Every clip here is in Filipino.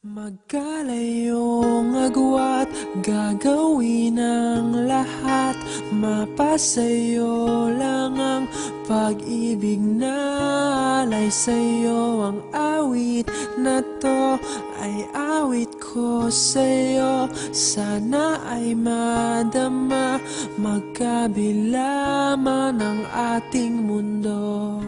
Magkalayong agwat, gagawin ang lahat. Mapasayo lang ang pag-ibig na alay sa'yo. Ang awit na to ay awit ko sa'yo. Sana ay madama, magkabila man ang ating mundo.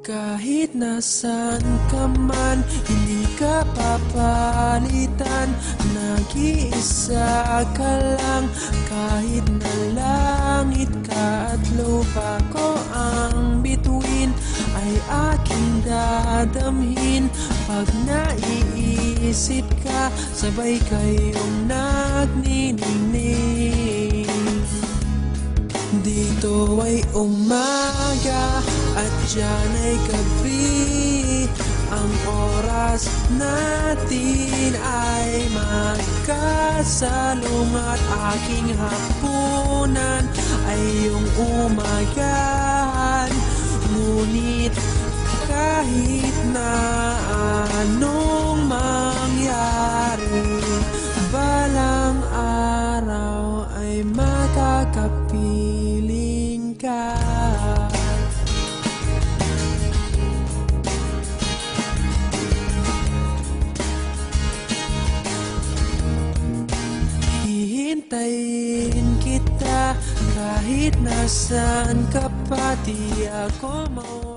Kahit nasaan ka man, hindi ka papalitan. Nag-iisa ka lang, kahit na langit ka at lupa ko ang bituin, ay aking dadamhin. Pag naiisip ka, sabay kayong nagniningning. Dito ay umaga at diyan ay gabi. Ang oras natin ay magkasalungat. Aking hapunan ay iyong umagahan. Ngunit kahit na anong mangyari, balang araw ay makakapiling ka. Hihintayin kita kahit nasaan ka pa, di ako mawawala.